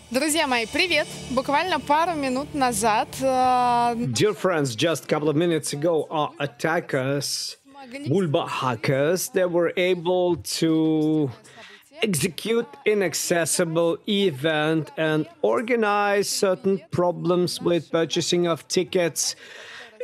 Друзья мои, привет! Буквально пару минут назад Dear friends, just a couple of minutes ago, our attackers, смогли Bulba hackers, they were able to события, execute inaccessible event and organize certain problems with purchasing of tickets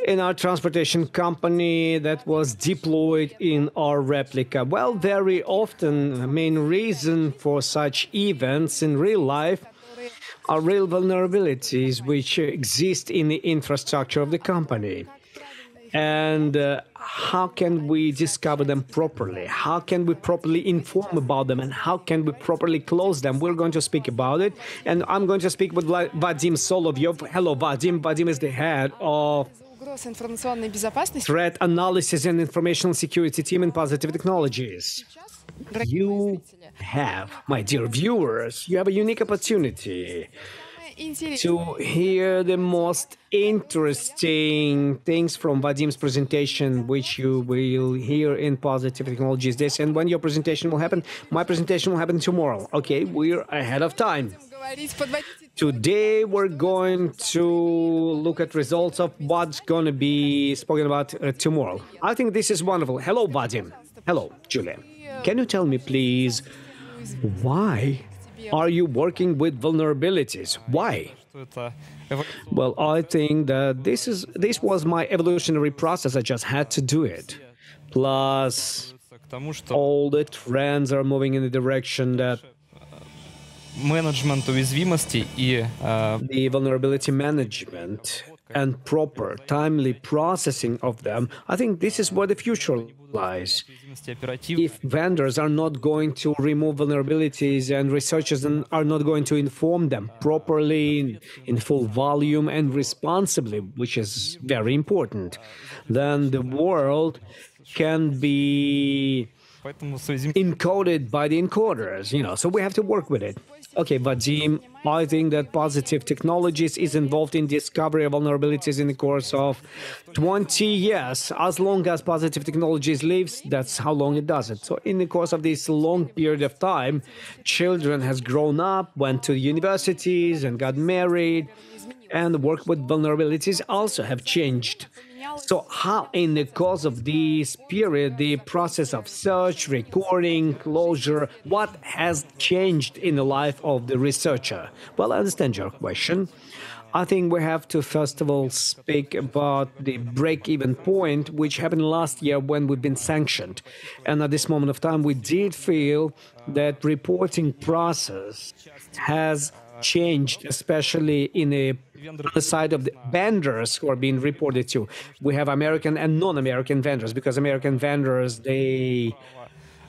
in our transportation company that was deployed in our replica. Well, very often the main reason for such events in real life которые are real vulnerabilities which exist in the infrastructure of the company. как правильно их And how can we discover them properly? How can we properly inform about them? And how can we properly close them? We're going to speak about it. And I'm going to speak with Vadim Solovyov. Hello, Vadim. Vadim is the head of из-за угроз информационной безопасности Threat Analysis and Informational Security Team in Positive Technologies. сейчас, дорогие мои You зрители, have, my dear viewers, you have a unique opportunity самое интересное, to hear the most interesting things from Vadim's presentation, which you will hear in Positive Technologies Days. And when your presentation will happen, my presentation will happen tomorrow. Okay, we're ahead of time. говорить, подводить итоги. Today, we're going to look at results of what's going to be spoken about tomorrow. I think this is wonderful. Hello, Vadim. Hello, Julia. Can you tell me, please, why are you working with vulnerabilities? Why? Well, I think that this was my evolutionary process. I just had to do it. Plus, all the trends are moving in the direction that менеджмент уязвимостей и the vulnerability management and proper, timely processing of them, I think this is where the future lies. уязвимости оперативно. If vendors are not going to remove vulnerabilities and researchers are not going to inform them properly in full volume and responsibly, which is very important, then the world can be Поэтому с уязвимостью encoded by the encoders, so we have to work with it. Okay, Vadim, I think that Positive Technologies is involved in discovery of vulnerabilities in the course of 20 years. As long as Positive Technologies lives, that's how long it does it. So in the course of this long period of time, children has grown up, went to universities and got married, and the work with vulnerabilities also have changed. So how in the course of this period, the process of search, recording, closure, what has changed in the life of the researcher? Well, I understand your question. I think we have to first of all speak about the break-even point, which happened last year when we've been sanctioned. And at this moment of time, we did feel that reporting process has changed, especially in the side of the vendors who are being reported to. We have American and non-American vendors, because American vendors, they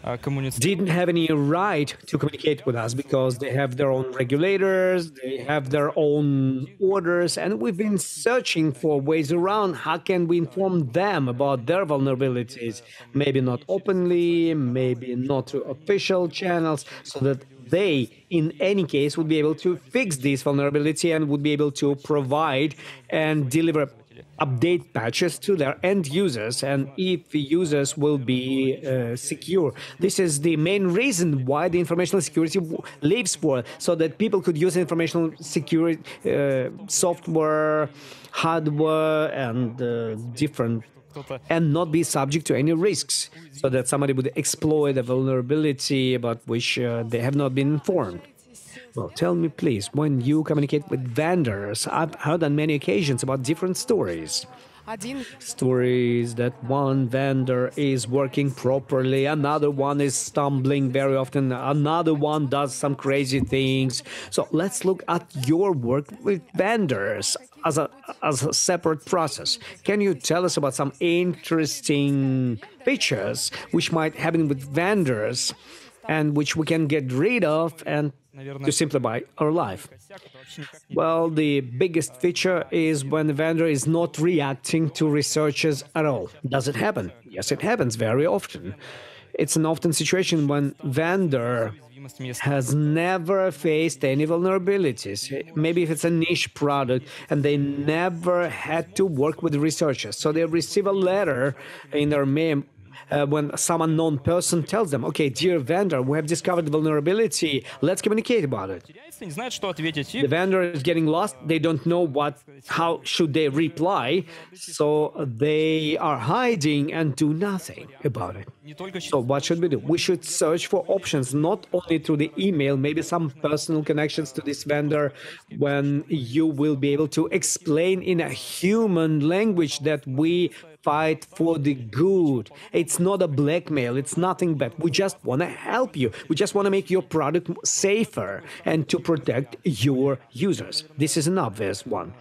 коммуницировать. didn't have any right to communicate with us because they have their own regulators, they have their own orders, and we've been searching for ways around how can we inform them about their vulnerabilities, maybe not openly, maybe not through official channels, so that they, in any case, would be able to fix this vulnerability and would be able to provide and deliver update patches to their end users, and if the users will be secure. This is the main reason why the informational security lives for, so that people could use informational security software, hardware, and different, and not be subject to any risks, so that somebody would exploit a vulnerability about which they have not been informed. Well, tell me, please, when you communicate with vendors, I've heard on many occasions about different stories. Один Stories that one vendor is working properly, another one is stumbling very often, another one does some crazy things. So let's look at your work with vendors as a separate process. Can you tell us about some interesting features which might happen with vendors and which we can get rid of and to simplify our life? Well, the biggest feature is when the vendor is not reacting to researchers at all. Does it happen? Yes, it happens very often. It's an often situation when vendor has never faced any vulnerabilities. Maybe if it's a niche product and they never had to work with researchers. So they receive a letter in their mail when some unknown person tells them, okay, dear vendor, we have discovered the vulnerability, let's communicate about it. теряется, не знают, что ответить. The vendor is getting lost, they don't know how should they reply, so they are hiding and do nothing about it. Не только So what should we do? We should search for options, not only through the email, maybe some personal connections to this vendor, when you will be able to explain in a human language that we fight for the good. It's not a blackmail, it's nothing bad. We just want to help you. We just want to make your product safer and to protect your users. This is an obvious one.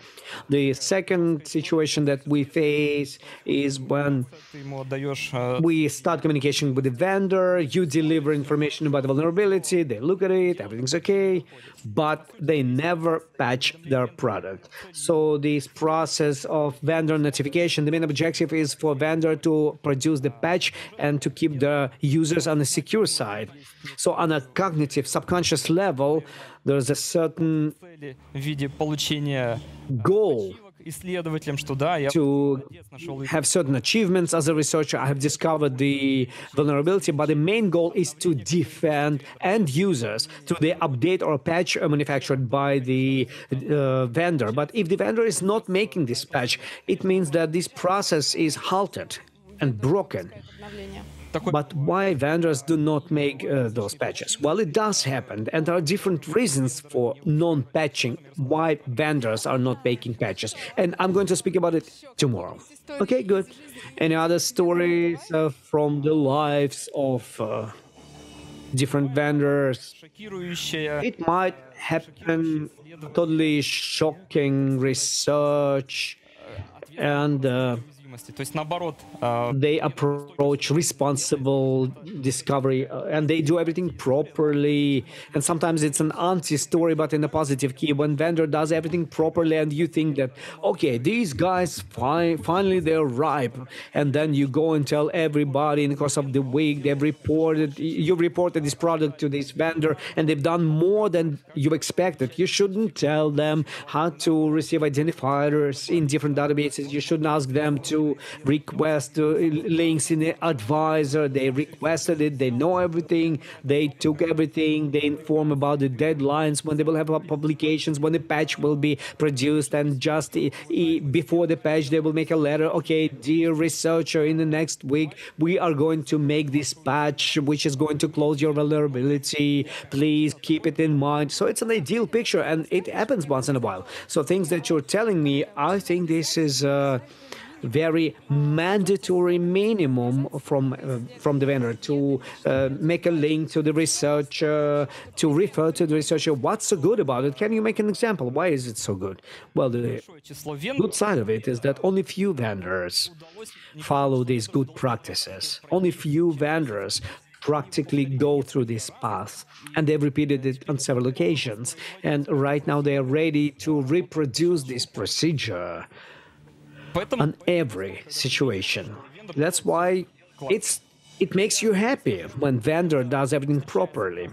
The second situation that we face is when ты ему отдаешь we start communication with the vendor, you deliver information about the vulnerability, they look at it, everything's okay, but they never patch their product. So this process of vendor notification, the main objective is for vendor to produce the patch and to keep the users on the secure side. So on a cognitive, subconscious level, there's a certain цели в виде получения goal исследователям, что да, я to молодец, нашел have certain achievements as a researcher. I have discovered the vulnerability, but the main goal is to defend end users to the update or patch manufactured by the vendor. But if the vendor is not making this patch, it means that this process is halted and broken. Обновление. But why vendors do not make those patches? Well, it does happen, and there are different reasons for non-patching, why vendors are not making patches. And I'm going to speak about it tomorrow. Okay, good. Any other stories from the lives of different vendors? шокирующее. It might happen totally shocking research and Уязвимости. То есть наоборот, they approach responsible discovery and they do everything properly, and sometimes it's an anti-story but in a positive key when vendor does everything properly and you think that okay, these guys finally they're ripe, and then you go and tell everybody in the course of the week you reported this product to this vendor and they've done more than you expected. You shouldn't tell them how to receive identifiers in different databases. You shouldn't ask them to request links in the advisor. They requested it, they know everything, they took everything, they inform about the deadlines when they will have publications, when the patch will be produced, and just before the patch they will make a letter, okay, dear researcher, in the next week we are going to make this patch which is going to close your vulnerability, please keep it in mind. So it's an ideal picture and it happens once in a while. So things that you're telling me, I think this is very mandatory minimum from the vendor to make a link to the researcher, to refer to the researcher. What's so good about it? Can you make an example? Why is it so good? Well, the число вен good side of it is that only few vendors follow these good practices. Only few vendors practically go through this path, and they've repeated it on several occasions, and right now they are ready to reproduce this procedure Поэтому on every situation. That's why it makes you happy when vendor does everything properly.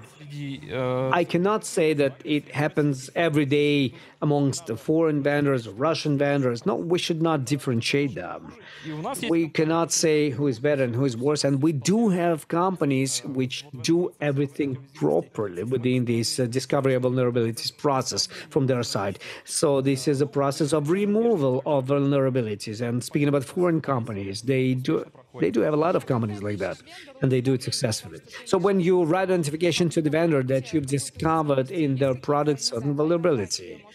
I cannot say that it happens every day amongst the foreign vendors or Russian vendors. No, we should not differentiate them. и у нас есть We cannot say who is better and who is worse, and we do have companies which do everything properly within this discovery of vulnerabilities process from their side. So this is a process of removal of vulnerabilities. And speaking about foreign companies, they do have a lot of companies like that, and they do it successfully. So when you write notification to the vendor that you've discovered in their product certain vulnerability,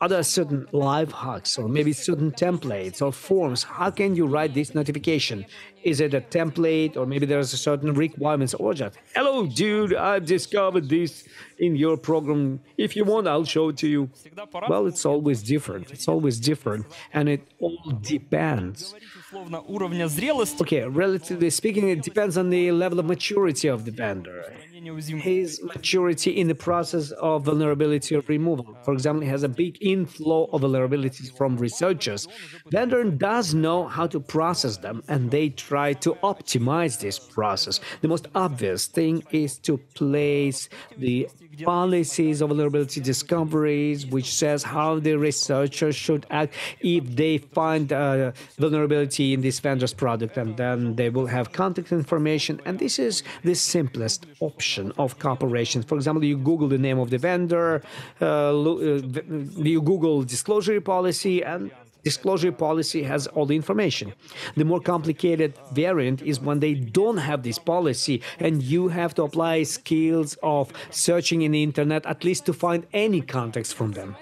are there certain life hacks or maybe certain templates or forms? How can you write this notification? Is it a template or maybe there's a certain requirements, or just, hello, dude, I've discovered this in your program. If you want, I'll show it to you. всегда по-разному. Well, it's always different. It's always different. And it all depends. Говорить условно уровня зрелости, Okay, relatively speaking, it depends on the level of maturity of the vendor. his maturity in the process of vulnerability removal. For example, he has a big inflow of vulnerabilities from researchers. Vendor does know how to process them, and they try to optimize this process. The most obvious thing is to place the policies of vulnerability discoveries, which says how the researcher should act if they find a vulnerability in this vendor's product, and then they will have contact information. And this is the simplest option of cooperation. For example, you Google the name of the vendor, you Google disclosure policy, and disclosure policy has all the information. The more complicated variant is when they don't have this policy and you have to apply skills of searching in the internet at least to find any context from them.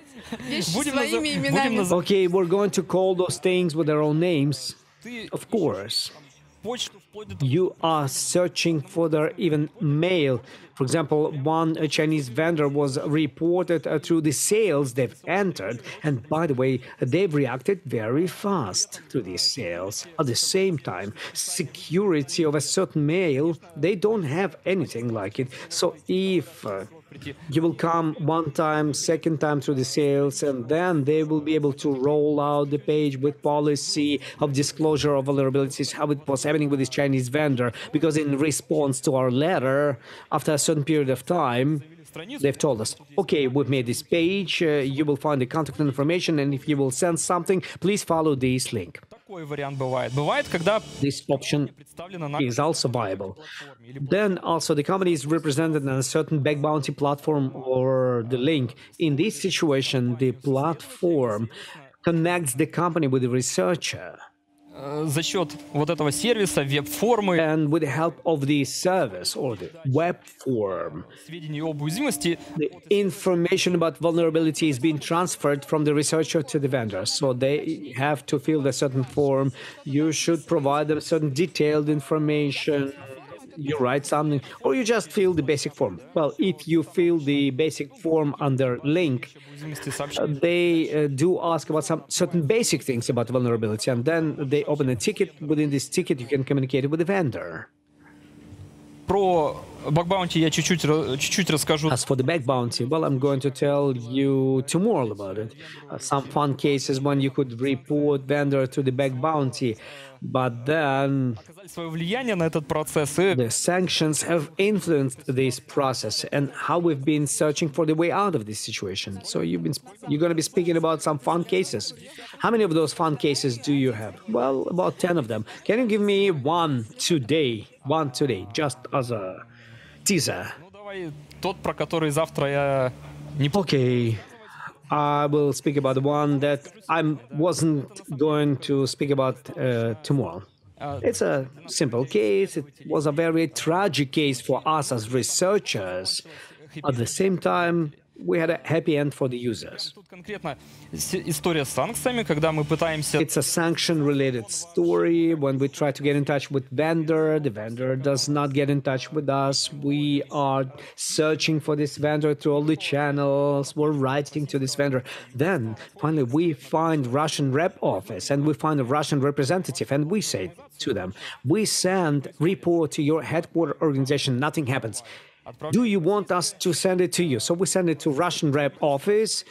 Вещи Будем своими будем именами. Okay, we're going to call those things with their own names. Of course. почту вплоть до того, You are searching for their even mail. For example, one Chinese vendor was reported through the sales they've entered. And by the way, they've reacted very fast to these sales. At the same time, security of a certain mail, they don't have anything like it. So if you will come one time, second time through the sales, and then they will be able to roll out the page with policy of disclosure of vulnerabilities, how it was happening with this Chinese vendor. Because in response to our letter, after a certain period of time, they've told us, okay, we've made this page, you will find the contact information, and if you will send something, please follow this link. такой вариант бывает. Бывает, когда This option представлена на is also viable. платформе или Then also the company is represented on a certain back bounty platform or the link. In this situation, the platform connects the company with the researcher. за счет вот этого сервиса, веб-формы, And with the help of the service or the web form, сведений об уязвимости, the information about vulnerability is being transferred from the researcher to the vendor. So they have to fill a certain form. You should provide them certain detailed information. You write something, or you just fill the basic form. Well, if you fill the basic form under link, уязвимости сообщений. they do ask about some certain basic things about vulnerability, and then they open a ticket. Within this ticket, you can communicate with the vendor. Про баг-баунти я чуть-чуть расскажу. As for the back bounty, well, I'm going to tell you tomorrow about it. Some fun cases when you could report vendor to the back bounty, but then Оказали свое влияние на этот процесс и the sanctions have influenced this process and how we've been searching for the way out of this situation. So you're going to be speaking about some fun cases. How many of those fun cases do you have? Well, about 10 of them. Can you give me one today? One today, just as a teaser. ну давай тот, про который завтра я не помню. Okay, I will speak about the one that I wasn't going to speak about tomorrow. It's a simple case. It was a very tragic case for us as researchers. At the same time, we had a happy end for the users. Тут конкретно история с санкциями, когда мы пытаемся It's a sanction-related story. When we try to get in touch with vendor, the vendor does not get in touch with us. We are searching for this vendor through all the channels. We're writing to this vendor. Then, finally, we find Russian rep office and we find a Russian representative and we say to them, we send report to your headquarter organization, nothing happens. Do you want us to send it to you? So we send it to Russian rep office.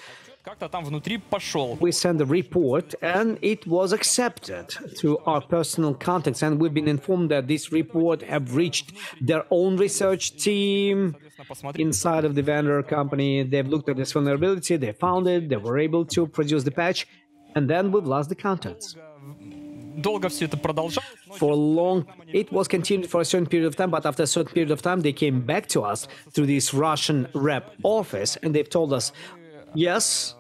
как-то там внутри пошел. We sent a report and it was accepted through our personal contacts. And we've been informed that this report have reached their own research team inside of the vendor company. They've looked at this vulnerability, they found it, they were able to produce the patch, and then we've lost the contacts. Долго все это продолжалось, но For long, it was continued for a certain period of time, but after a certain period of time, they came back to us through this Russian rep office, and they've told us, yes,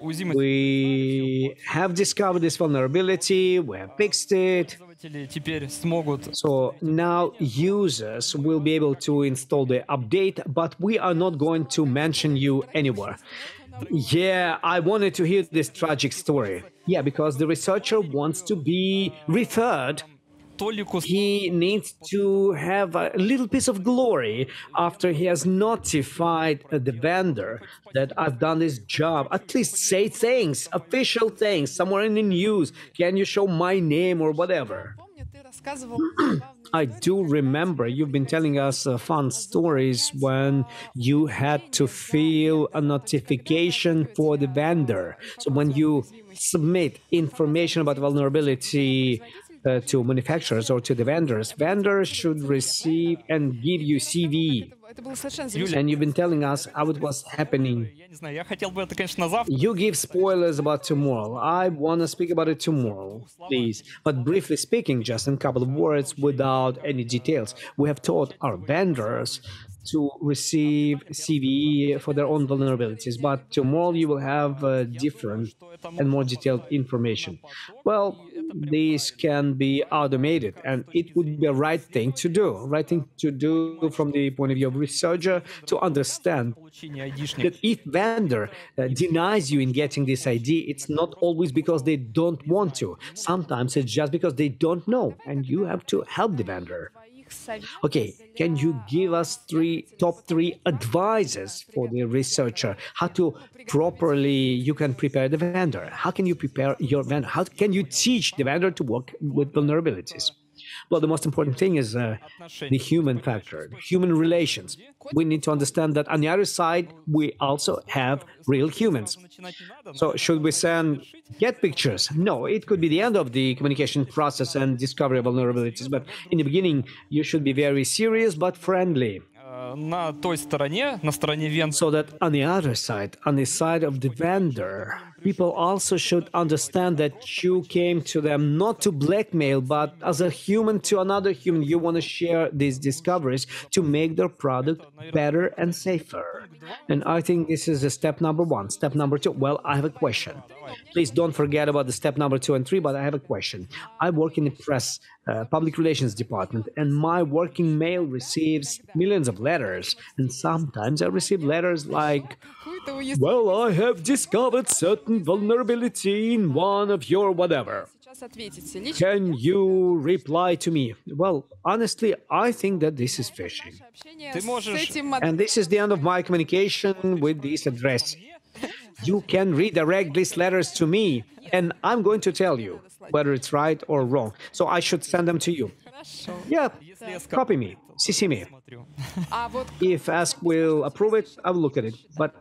уязвимость we have discovered this vulnerability, we have fixed it. пользователи теперь смогут So now users will be able to install the update, but we are not going to mention you anywhere. Yeah, I wanted to hear this tragic story. Yeah, because the researcher wants to be referred. толику He needs to have a little piece of glory after he has notified the vendor that I've done this job. At least say things, official things, somewhere in the news. Can you show my name or whatever? I do remember you've been telling us fun stories when you had to fill a notification for the vendor. So when you submit information about vulnerability to manufacturers or to the vendors, vendors should receive and give you CV. And you've been telling us how it was happening. Я не знаю, я хотел бы это, конечно, на завтра. You give spoilers about tomorrow. I want to speak about it tomorrow, please. But briefly speaking, just in a couple of words, without any details, we have taught our vendors to receive CVE for their own vulnerabilities. But tomorrow you will have different and more detailed information. Well, these can be automated, and it would be a right thing to do. Right thing to do from the point of view of researcher to understand Получение айдишник. that if vendor denies you in getting this ID, it's not always because they don't want to. Sometimes it's just because they don't know, and you have to help the vendor. Okay, can you give us top three advices for the researcher how to properly you can prepare the vendor? How can you prepare your vendor? How can you teach the vendor to work with vulnerabilities? Well, the most important thing is the human factor, human relations. We need to understand that on the other side, we also have real humans. So, should we send get pictures? No, it could be the end of the communication process and discovery of vulnerabilities. But in the beginning, you should be very serious but friendly. На той стороне, на стороне вендора, So that on the other side, on the side of the vendor, people also should understand that you came to them not to blackmail, but as a human to another human. You want to share these discoveries to make their product better and safer. And I think this is step number one. Step number two, well, I have a question. Please don't forget about the step number 2 and 3, but I have a question. I work in the press, public relations department, and my working mail receives millions of letters. And sometimes I receive letters like, well, I have discovered certain vulnerability in one of your whatever. Can you reply to me? Well, honestly, I think that this is phishing. ты можешь And this is the end of my communication with this address. You can redirect these letters to me, and I'm going to tell you whether it's right or wrong. So I should send them to you. Yeah, copy me, CC me. If Ask will approve it, I will look at it. But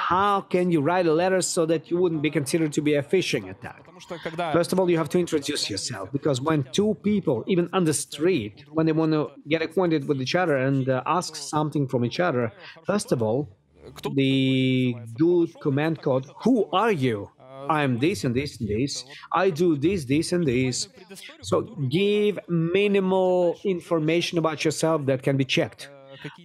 how can you write a letter so that you wouldn't be considered to be a phishing attack? Потому что когда First of all, you have to introduce yourself, because when two people, even on the street, when they want to get acquainted with each other and ask something from each other, first of all, the good command code, who are you? I am this and this and this. I do this and this. So give minimal information about yourself that can be checked.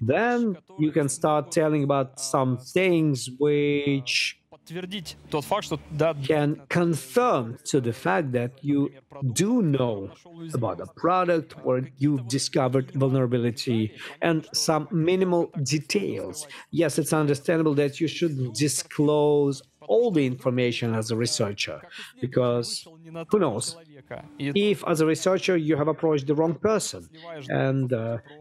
Then you can start telling about some things which подтвердить тот факт, что да, can confirm to the fact that you do know about a product or you've discovered vulnerability and some minimal details. Yes, it's understandable that you shouldn't disclose all the information as a researcher, because who knows? If, as a researcher, you have approached the wrong person and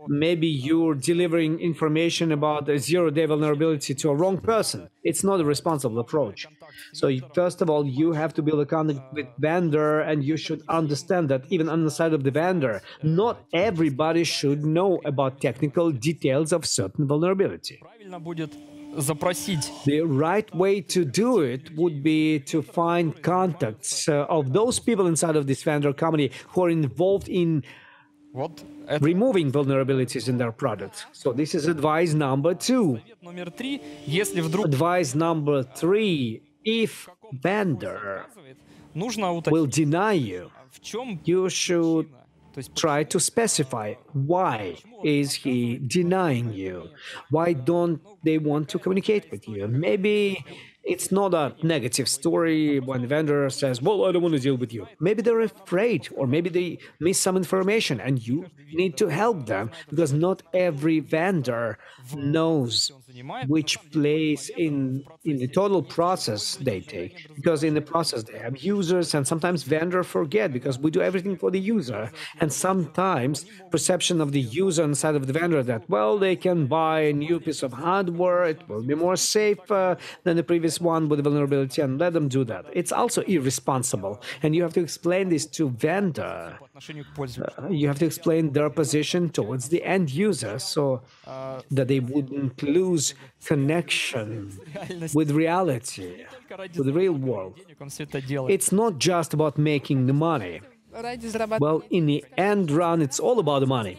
maybe you're delivering information about a zero-day vulnerability to a wrong person, it's not a responsible approach. So, first of all, you have to build a contact with vendor, and you should understand that even on the side of the vendor, not everybody should know about technical details of certain vulnerability. правильно будет запросить. The right way to do it would be to find contacts of those people inside of this vendor company who are involved in Вот это removing vulnerabilities in their products. So this is advice number 2. совет номер 3. Если вдруг Advice number 3. If vendor нужно will уточнить, deny you, в чем you should то есть try to specify why is he denying you. Why don't they want to communicate with you? Maybe it's not a negative story when the vendor says, well, I don't want to deal with you. Maybe they're afraid, or maybe they miss some information and you need to help them, because not every vendor knows which place in the total process they take, because in the process they have users, and sometimes vendor forget because we do everything for the user, and sometimes perception of the user inside of the vendor that, well, they can buy a new piece of hardware, it will be more safe than the previous one with vulnerability, and let them do that. It's also irresponsible, and you have to explain this to vendor. отношению к пользователю. You have to explain their position towards the end user so that they wouldn't lose connection Реальность. with reality, Только ради with the real заработка world. денег он все это делает. It's not just about making the money. Ради Well, зарабатывания in the денег. end run, it's all about the money.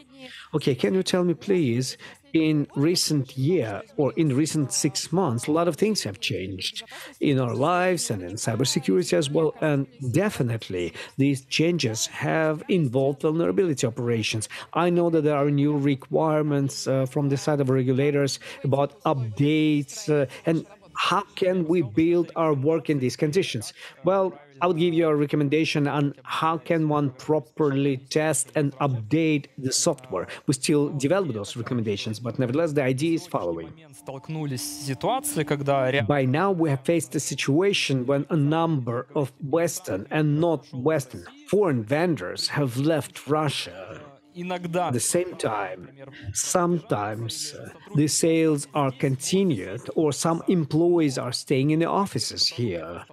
Okay, can you tell me, please, in recent year or in recent 6 months, a lot of things have changed in our lives and in cybersecurity as well. And definitely, these changes have involved vulnerability operations. I know that there are new requirements from the side of regulators about updates and how can we build our work in these conditions? Well, I would give you a recommendation on how can one properly test and update the software. We still develop those recommendations, but nevertheless, the idea is following. Момент столкнулись с ситуацией, когда By now, we have faced a situation when a number of Western and not Western foreign vendors have left Russia. иногда, At the same time, sometimes the sales are continued or some employees are staying in the offices here,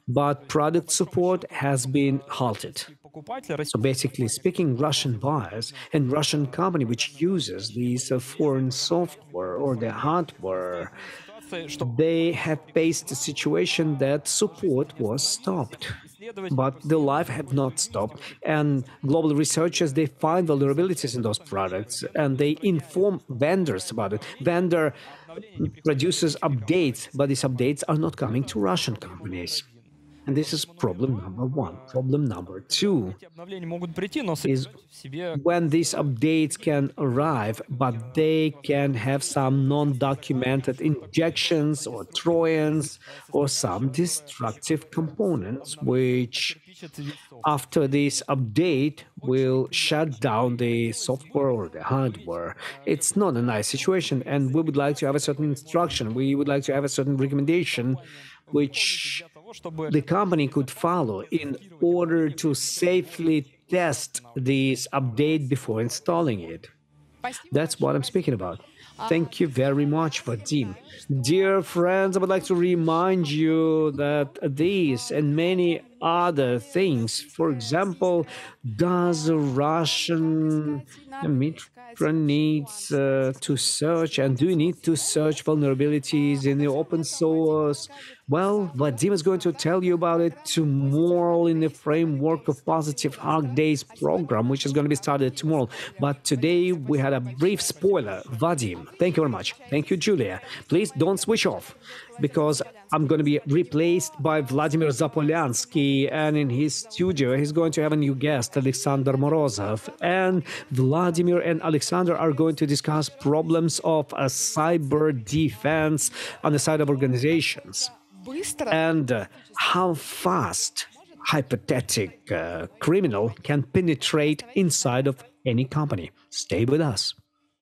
but product support has been halted. покупатель So basically speaking, Russian buyers and Russian company which uses these foreign software or the hardware, ситуации, что they have faced a situation that support was stopped. But the life had not stopped, and global researchers they find vulnerabilities in those products, and they inform vendors about it. Vendor produces updates, but these updates are not coming to Russian companies. And this is problem number one. Problem number two эти обновления могут прийти, но is содержать в себе when these updates can arrive, but they can have some non-documented injections or trojans or some destructive components, which пишет весь софт. after this update will shut down the software or the hardware. It's not a nice situation, and we would like to have a certain instruction. We would like to have a certain recommendation which Для того, чтобы the company could follow in order to safely test this update before installing it. Спасибо That's what I'm speaking about. Thank you very much, Vadim. Dear friends, I would like to remind you that these and many other things, for example, does a Russian Mitra needs to search, and do you need to search vulnerabilities in the open source? Well, Vadim is going to tell you about it tomorrow in the framework of Positive Hack Days program, which is going to be started tomorrow. But today we had a brief spoiler. Vadim, thank you very much. Thank you, Julia. Please don't switch off because I'm going to be replaced by Vladimir Zapolyansky, and in his studio he's going to have a new guest, Alexander Morozov. And Vladimir and Alexander are going to discuss problems of cyber defense on the side of organizations быстро. and how fast hypothetical criminal can penetrate inside of any company. Stay with us.